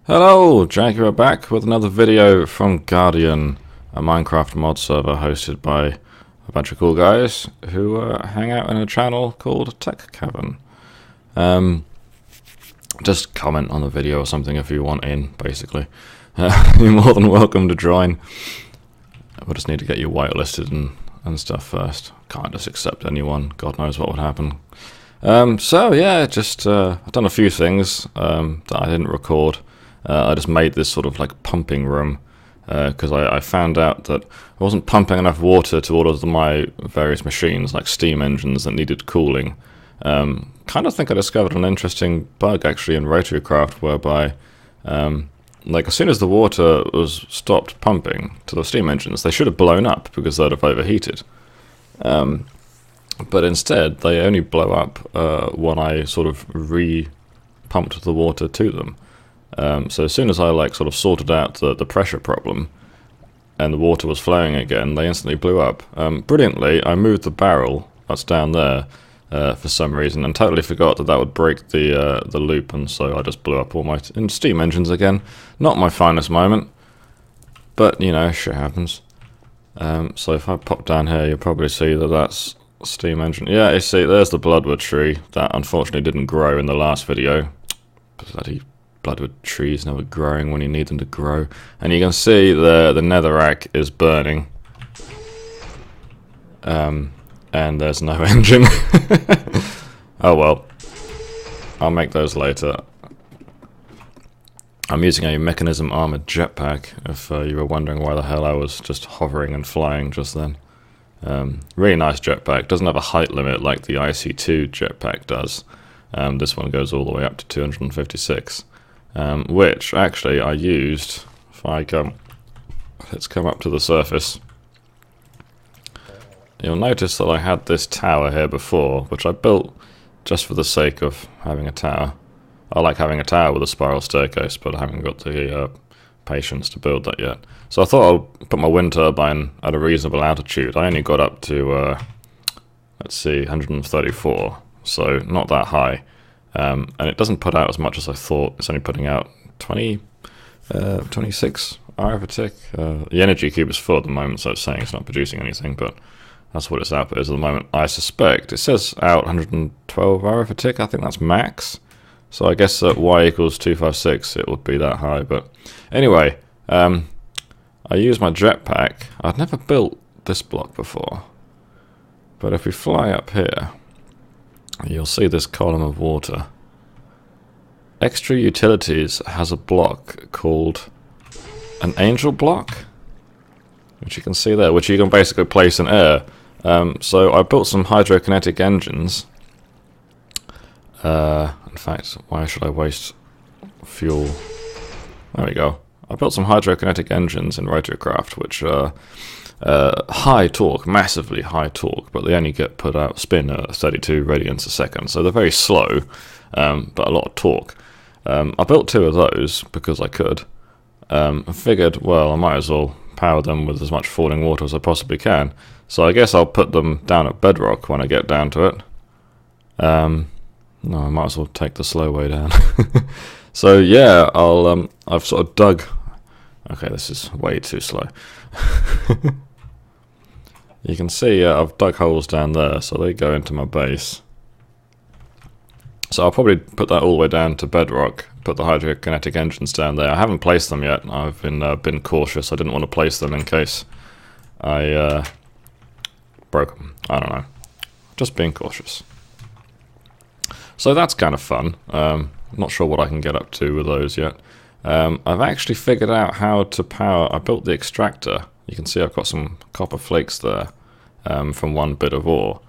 Hello, Jaguar back with another video from Gardeon, a Minecraft mod server hosted by a bunch of cool guys who hang out in a channel called Tech Cavern. Just comment on the video or something if you want in, basically. You're more than welcome to join. We'll just need to get you whitelisted and stuff first. Can't just accept anyone, God knows what would happen. So yeah, just I've done a few things that I didn't record. I just made this sort of like pumping room because I found out that I wasn't pumping enough water to all of my various machines, like steam engines that needed cooling. Kind of think I discovered an interesting bug actually in Rotorcraft whereby like as soon as the water was stopped pumping to the steam engines, they should have blown up because they'd have overheated. But instead, they only blow up when I sort of re-pumped the water to them. So as soon as I sort of sorted out the pressure problem and the water was flowing again, they instantly blew up. Brilliantly, I moved the barrel that's down there for some reason and totally forgot that would break the loop, and so I just blew up all my steam engines again. Not my finest moment, but you know, shit happens. So if I pop down here, you'll probably see that that's steam engine. Yeah, you see, there's the bloodwood tree that unfortunately didn't grow in the last video. Bloody bloodwood trees never growing when you need them to grow. And you can see the netherrack is burning. And there's no engine. Oh well. I'll make those later. I'm using a mechanism armored jetpack, if you were wondering why the hell I was just hovering and flying just then. Really nice jetpack. Doesn't have a height limit like the IC2 jetpack does. This one goes all the way up to 256. Which actually I used. If I let's come up to the surface. You'll notice that I had this tower here before, which I built just for the sake of having a tower. I like having a tower with a spiral staircase, but I haven't got the patience to build that yet. So I thought I'll put my wind turbine at a reasonable altitude. I only got up to, let's see, 134, so not that high. And it doesn't put out as much as I thought. It's only putting out 26 RF a tick. The energy cube is full at the moment, so it's saying it's not producing anything, but that's what its output is at the moment. I suspect it says out 112 RF a tick. I think that's max. So I guess at y equals 256 it would be that high. But anyway, I use my jetpack. I'd never built this block before, but if we fly up here, you'll see this column of water. Extra Utilities has a block called an angel block, which you can see there, which you can basically place in air. So I built some hydrokinetic engines. In fact, why should I waste fuel? There we go. I built some hydrokinetic engines in Rotorcraft, which are high torque, massively high torque, but they only get put out spin at 32 radians a second, so they're very slow, but a lot of torque. I built two of those because I could. I figured, well, I might as well power them with as much falling water as I possibly can. So I guess I'll put them down at bedrock when I get down to it. No, I might as well take the slow way down. So yeah, I've sort of dug. Okay, this is way too slow. You can see I've dug holes down there, so they go into my base. So I'll probably put that all the way down to bedrock, put the hydrokinetic engines down there. I haven't placed them yet. I've been cautious. I didn't want to place them in case I broke them. I don't know. Just being cautious. So that's kind of fun. I'm not sure what I can get up to with those yet. I've actually figured out how to power. I built the extractor. You can see I've got some copper flakes there from one bit of ore.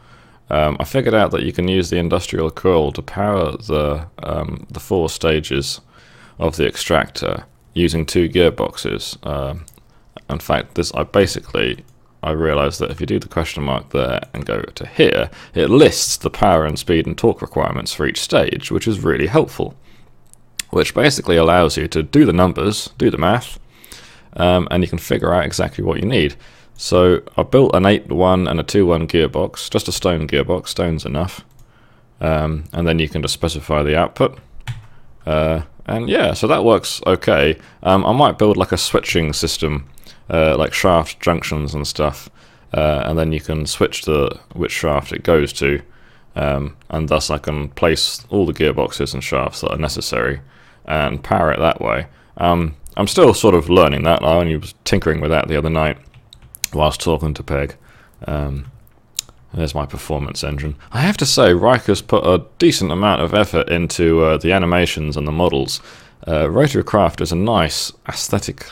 I figured out that you can use the industrial coil to power the 4 stages of the extractor using 2 gearboxes. In fact, I realized that if you do the question mark there and go to here, it lists the power and speed and torque requirements for each stage, which is really helpful. Which basically allows you to do the numbers, do the math, and you can figure out exactly what you need. So I built an 8-1 and a 2-1 gearbox, just a stone gearbox, stone's enough. And then you can just specify the output. And yeah, so that works okay. I might build like a switching system, like shaft junctions and stuff, and then you can switch to which shaft it goes to, and thus I can place all the gearboxes and shafts that are necessary and power it that way. I'm still sort of learning that. I only was tinkering with that the other night whilst talking to Peg. There's my performance engine. I have to say, Riker's put a decent amount of effort into the animations and the models. Rotary Craft is a nice aesthetic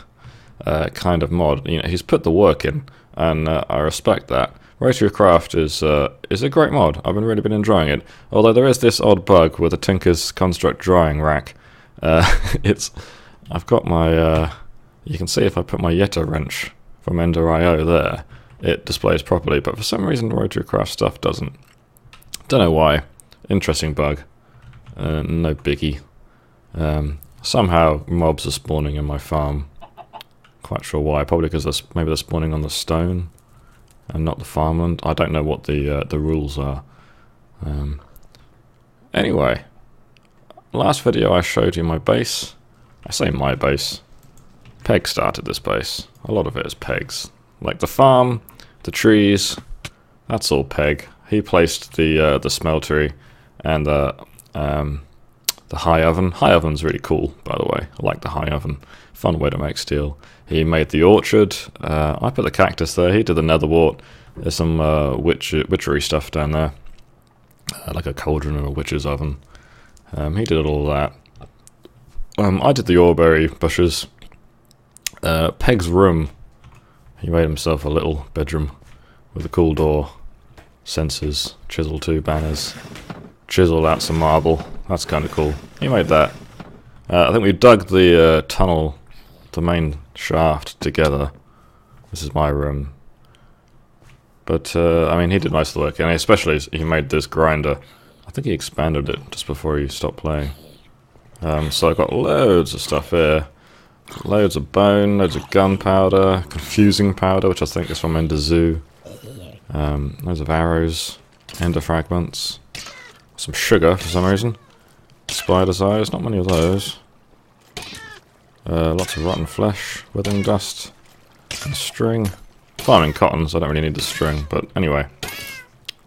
kind of mod. You know, he's put the work in, and I respect that. Rotary Craft is a great mod. I've really been enjoying it. Although there is this odd bug with the Tinker's Construct drying rack. I've got my. You can see if I put my Yeta wrench from Ender.io there, it displays properly, but for some reason Rotary Craft stuff doesn't. Don't know why. Interesting bug. No biggie. Somehow mobs are spawning in my farm. Quite sure why. Probably because maybe they're spawning on the stone and not the farmland. I don't know what the rules are. Anyway, last video I showed you my base. I say my base. Peg started this base. A lot of it is Peg's. Like the farm, the trees, that's all Peg. He placed the smeltery and the high oven. High oven's really cool, by the way. I like the high oven. Fun way to make steel. He made the orchard. I put the cactus there. He did the nether wart. There's some witchery stuff down there, like a cauldron and a witch's oven. He did all that. I did the oreberry bushes. Peg's room. He made himself a little bedroom with a cool door, sensors, chisel 2 banners, chiseled out some marble. That's kind of cool. He made that. I think we dug the tunnel, the main shaft together. This is my room. But, I mean, he did most of the work, and especially he made this grinder. I think he expanded it just before he stopped playing. So I've got loads of stuff here. Loads of bone, loads of gunpowder, confusing powder, which I think is from Ender Zoo. Loads of arrows, ender fragments, some sugar for some reason. Spider's eyes, not many of those. Lots of rotten flesh, withering dust, and string. Farming cotton, so I don't really need the string, but anyway,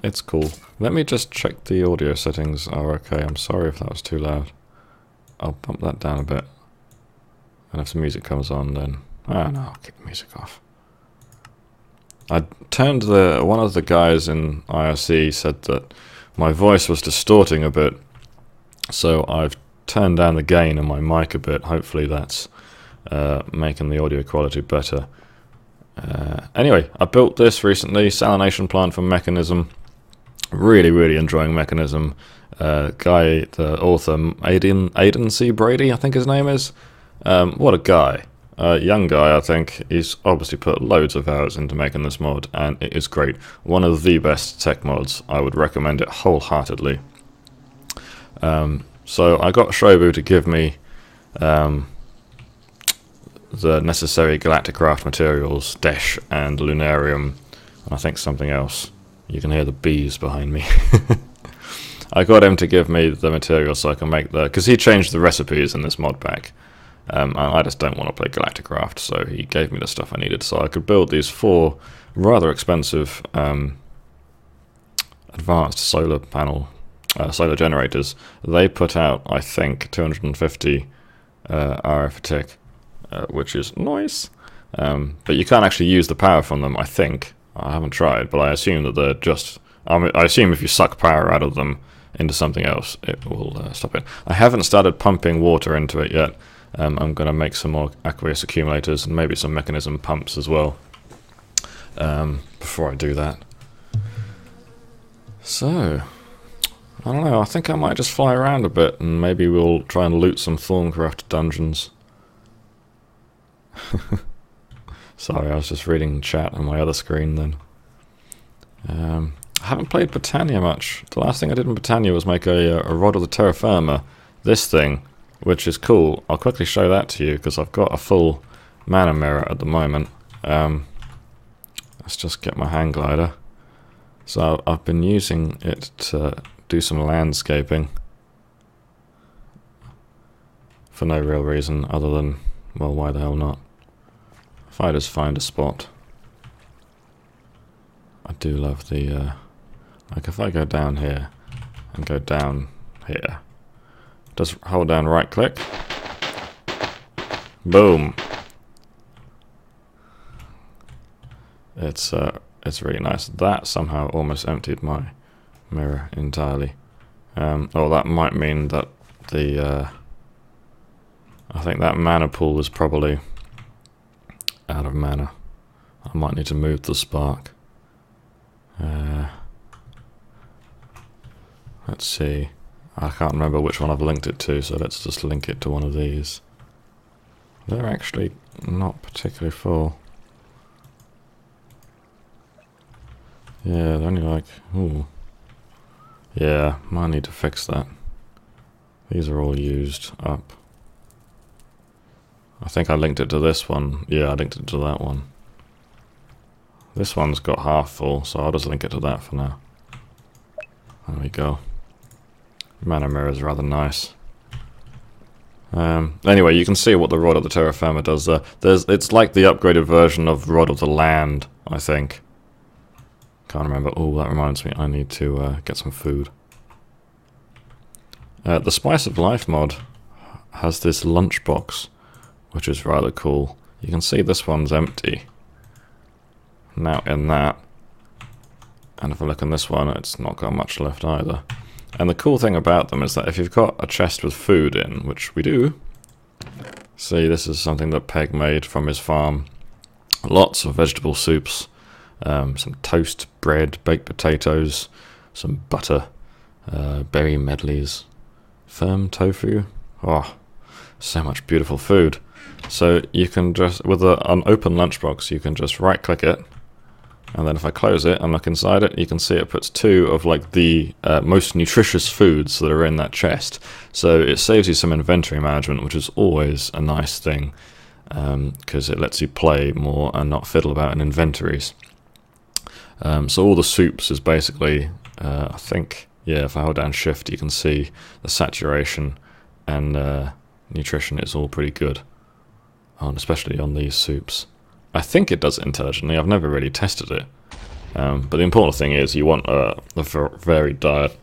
it's cool. Let me just check the audio settings are okay. I'm sorry if that was too loud. I'll bump that down a bit. And if the music comes on, then no, I'll keep the music off. I turned one of the guys in IRC said that my voice was distorting a bit, so I've turned down the gain on my mic a bit. Hopefully that's making the audio quality better. Anyway, I built this recently, salination plant for Mechanism. Really enjoying Mechanism. Guy, the author, Aidan C. Brady, I think his name is. What a guy. Young guy, I think. He's obviously put loads of hours into making this mod, and it is great. One of the best tech mods. I would recommend it wholeheartedly. So I got Shobu to give me the necessary Galacticraft materials, Desh and Lunarium, and I think something else. You can hear the bees behind me. I got him to give me the materials so I can make because he changed the recipes in this mod pack. And I just don't want to play Galacticraft, so he gave me the stuff I needed so I could build these 4 rather expensive advanced solar generators. They put out, I think, 250 RF a tick, which is nice. But you can't actually use the power from them, I think. I haven't tried, but I assume that they're just... I assume if you suck power out of them into something else, it will stop it. I haven't started pumping water into it yet. I'm going to make some more aqueous accumulators and maybe some Mechanism pumps as well before I do that. So, I don't know, I think I might just fly around a bit and maybe we'll try and loot some Thorncraft dungeons. Sorry, I was just reading chat on my other screen then. I haven't played Britannia much. The last thing I did in Britannia was make a rod of the Terra Firma. This thing, which is cool. I'll quickly show that to you because I've got a full mana mirror at the moment. Let's just get my hang glider. So I've been using it to do some landscaping for no real reason other than, well, why the hell not? If I just find a spot. I do love the, like if I go down here and go down here, just hold down right click, boom. It's really nice. That somehow almost emptied my mirror entirely. Oh, that might mean that the, I think that mana pool is probably out of mana. I might need to move the spark. Let's see. I can't remember which one I've linked it to, so let's just link it to one of these. They're actually not particularly full. Yeah, they're only like, ooh. Yeah, might need to fix that. These are all used up. I think I linked it to this one. Yeah, I linked it to that one. This one's got half full, so I'll just link it to that for now. There we go. Mana mirror is rather nice. Anyway, you can see what the Rod of the Terra Firma does there. It's like the upgraded version of Rod of the Land, I think. Can't remember. Oh, that reminds me, I need to get some food. The Spice of Life mod has this lunchbox, which is rather cool. You can see this one's empty. Now in that. And if I look in this one, it's not got much left either. And the cool thing about them is that if you've got a chest with food in, which we do, see, this is something that Peg made from his farm. Lots of vegetable soups, some toast, bread, baked potatoes, some butter, berry medleys, firm tofu. Oh, so much beautiful food. So you can just, with an open lunchbox, you can just right click it, and then if I close it and look inside it, you can see it puts 2 of like the most nutritious foods that are in that chest. So it saves you some inventory management, which is always a nice thing, because it lets you play more and not fiddle about in inventories. So all the soups is basically, I think, yeah, if I hold down shift, you can see the saturation and nutrition is all pretty good, especially on these soups. I think it does it intelligently. I've never really tested it. But the important thing is you want a varied diet.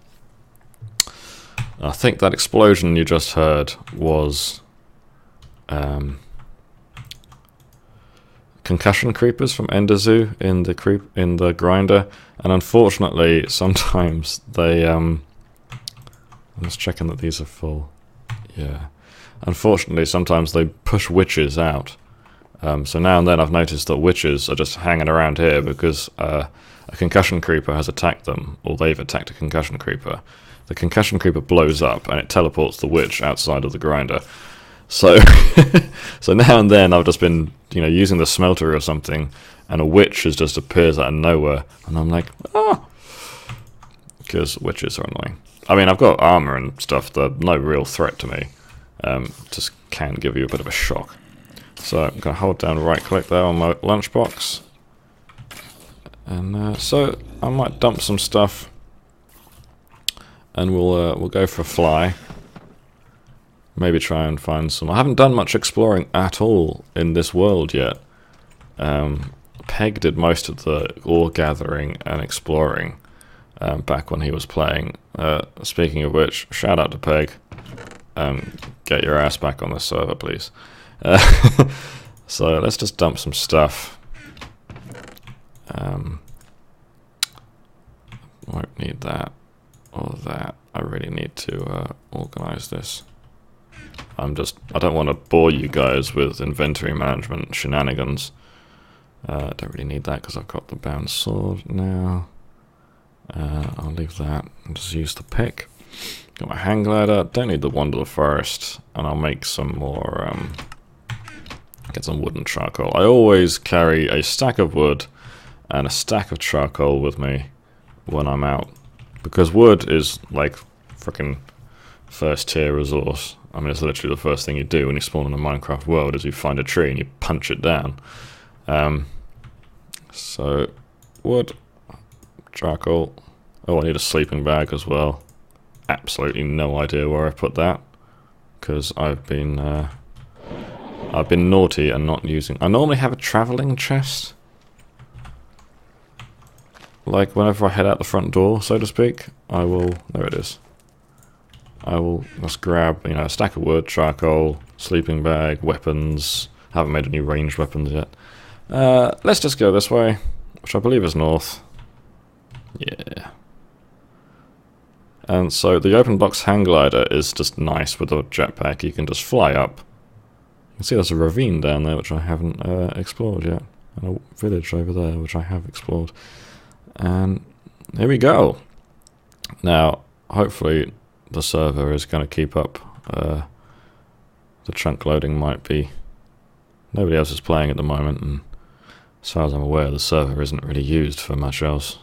I think that explosion you just heard was Concussion Creepers from Ender Zoo in the grinder. And unfortunately, sometimes they... I'm just checking that these are full. Yeah. Unfortunately, sometimes they push witches out. So now and then I've noticed that witches are just hanging around here because a Concussion Creeper has attacked them, or they've attacked a Concussion Creeper. The Concussion Creeper blows up and it teleports the witch outside of the grinder. So, so now and then I've just been, using the smelter or something, and a witch has just appears out of nowhere, and I'm like, oh, because witches are annoying. I mean, I've got armor and stuff, they're no real threat to me. Just can give you a bit of a shock. So I'm going to hold down right click there on my lunchbox. And so I might dump some stuff. And we'll go for a fly. Maybe try and find some... I haven't done much exploring at all in this world yet. Peg did most of the ore gathering and exploring back when he was playing. Speaking of which, shout out to Peg. Get your ass back on the server, please. So let's just dump some stuff. Won't need that or that. I really need to organize this. I don't want to bore you guys with inventory management shenanigans. Don't really need that because I've got the bound sword now. I'll leave that and just use the pick. Got my hang glider. Don't need the wand of the forest, and I'll make some more. Get some wood and charcoal. I always carry a stack of wood and a stack of charcoal with me when I'm out, because wood is like freaking first tier resource. I mean, it's literally the first thing you do when you spawn in a Minecraft world is you find a tree and you punch it down. So wood, charcoal. Oh, I need a sleeping bag as well. Absolutely no idea where I put that. because I've been naughty and not using. I normally have a travelling chest, like whenever I head out the front door, so to speak. I will. There it is. I will just grab, you know, a stack of wood, charcoal, sleeping bag, weapons. Haven't made any ranged weapons yet. Let's just go this way, which I believe is north. Yeah. And so the open box hang glider is just nice with a jetpack. You can just fly up. You can see there's a ravine down there which I haven't explored yet, and a village over there which I have explored. And here we go. Now, hopefully the server is going to keep up. The chunk loading might be... Nobody else is playing at the moment, and as far as I'm aware, the server isn't really used for much else.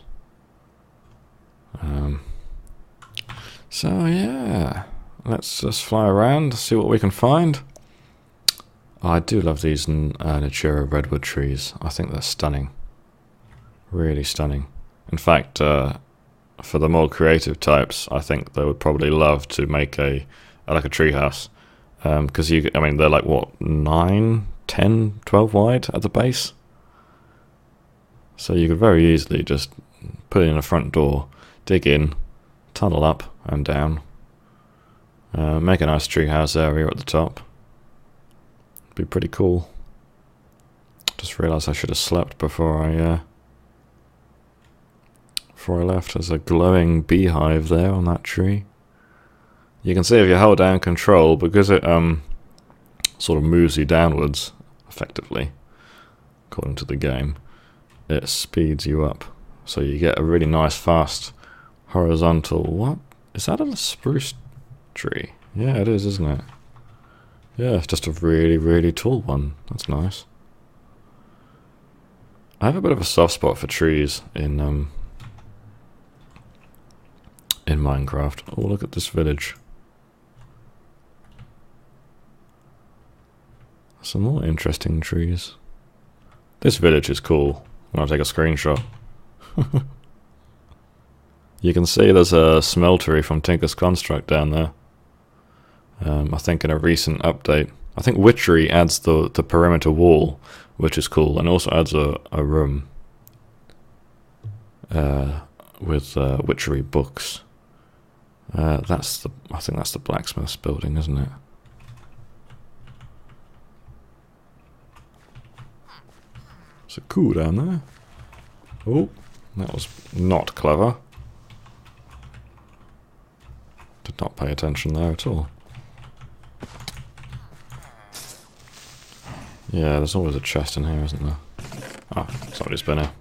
So yeah, let's just fly around, see what we can find. Oh, I do love these Natura redwood trees. I think they're stunning. Really stunning. In fact, for the more creative types, I think they would probably love to make a tree house. Because I mean, they're like, what, 9, 10, 12 wide at the base? So you could very easily just put in a front door, dig in, tunnel up and down, make a nice treehouse area at the top. Be pretty cool. Just realised I should have slept before I left. There's a glowing beehive there on that tree. You can see if you hold down control, because it sort of moves you downwards, effectively, according to the game, it speeds you up. So you get a really nice fast horizontal... What? Is that a spruce tree? Yeah, it is, isn't it? Yeah, it's just a really, really tall one. That's nice. I have a bit of a soft spot for trees in Minecraft. Oh, look at this village. Some more interesting trees. This village is cool. I'll take a screenshot. You can see there's a smeltery from Tinker's Construct down there. I think in a recent update. I think Witchery adds the perimeter wall, which is cool, and also adds a room with Witchery books. I think that's the blacksmith's building, isn't it? Is it cool down there? Oh, that was not clever. Did not pay attention there at all. Yeah, there's always a chest in here, isn't there? Ah, somebody's been here.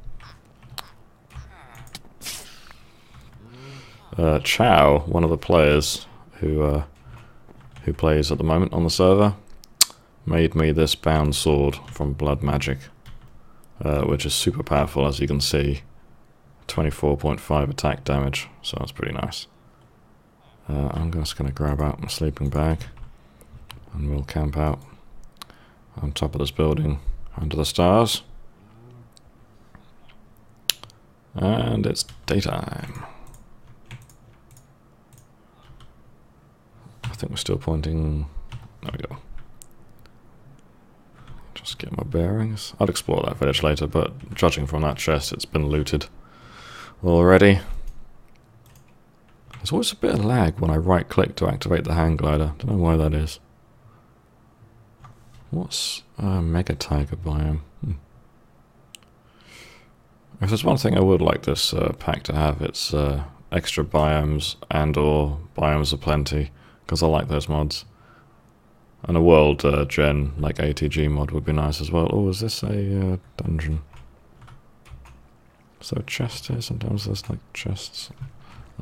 Chow, one of the players who plays at the moment on the server, made me this bound sword from Blood Magic, which is super powerful, as you can see. 24.5 attack damage, so that's pretty nice. I'm just going to grab out my sleeping bag, and we'll camp out on top of this building under the stars. And it's daytime. I think we're still pointing... There we go. Just get my bearings. I'll explore that village later, but judging from that chest, it's been looted already. There's always a bit of lag when I right-click to activate the hang glider. Don't know why that is. What's a Mega Tiger biome? If there's one thing I would like this pack to have, it's extra biomes and/or biomes aplenty, because I like those mods. And a world gen, like ATG mod, would be nice as well. Oh, is this a dungeon? Is there a chest here? Sometimes there's like chests.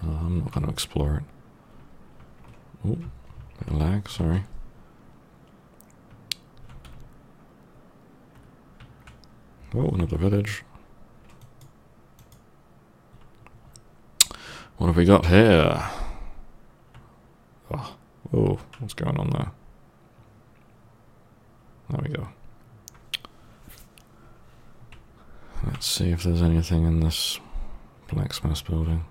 I'm not going to explore it. Oh, bit of lag, sorry. Oh, another village. What have we got here? Oh, what's going on there? There we go. Let's see if there's anything in this blacksmith's building.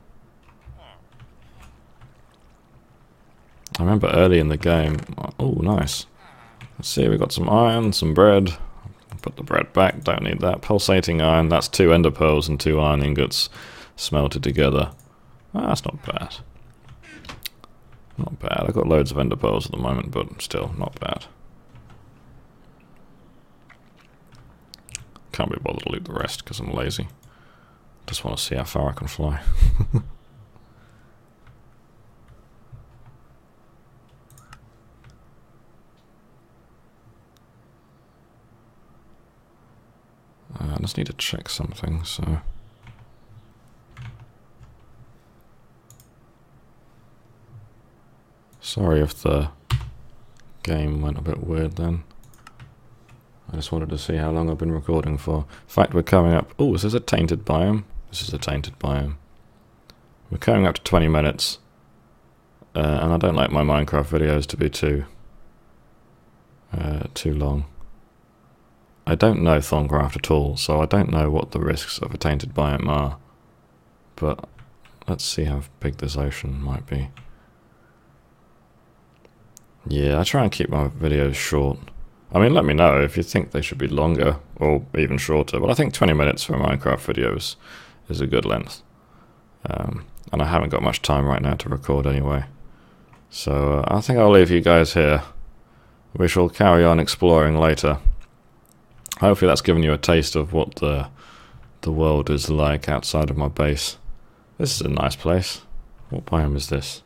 I remember early in the game. Oh, nice. Let's see, we got some iron, some bread. Put the bread back, don't need that. Pulsating iron, that's 2 ender pearls and 2 iron ingots smelted together. Ah, that's not bad. Not bad. I've got loads of ender pearls at the moment, but still, not bad. Can't be bothered to loot the rest because I'm lazy. Just want to see how far I can fly. I just need to check something, so... Sorry if the game went a bit weird then. I just wanted to see how long I've been recording for. In fact, we're coming up... Oh, is this a tainted biome? This is a tainted biome. We're coming up to 20 minutes. And I don't like my Minecraft videos to be too long. I don't know Thorncraft at all, so I don't know what the risks of a tainted biome are. But let's see how big this ocean might be. Yeah, I try and keep my videos short. I mean, let me know if you think they should be longer or even shorter, but I think 20 minutes for Minecraft videos is a good length. And I haven't got much time right now to record anyway. So I think I'll leave you guys here. We shall carry on exploring later. Hopefully that's given you a taste of what the world is like outside of my base. This is a nice place. What biome is this?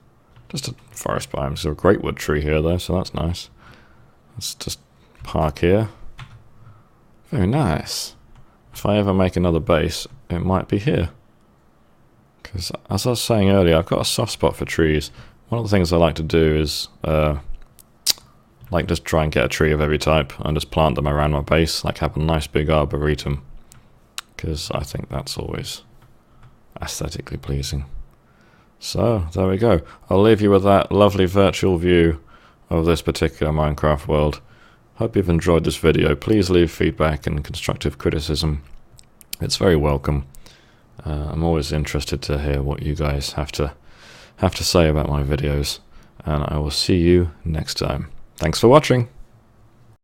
Just a forest biome. There's a great wood tree here though, so that's nice. Let's just park here. Very nice. If I ever make another base, it might be here. Because as I was saying earlier, I've got a soft spot for trees. One of the things I like to do is like just try and get a tree of every type and just plant them around my base, like have a nice big arboretum. Because I think that's always aesthetically pleasing. So, there we go. I'll leave you with that lovely virtual view of this particular Minecraft world. Hope you've enjoyed this video. Please leave feedback and constructive criticism. It's very welcome. I'm always interested to hear what you guys have to say about my videos. And I will see you next time. Thanks for watching.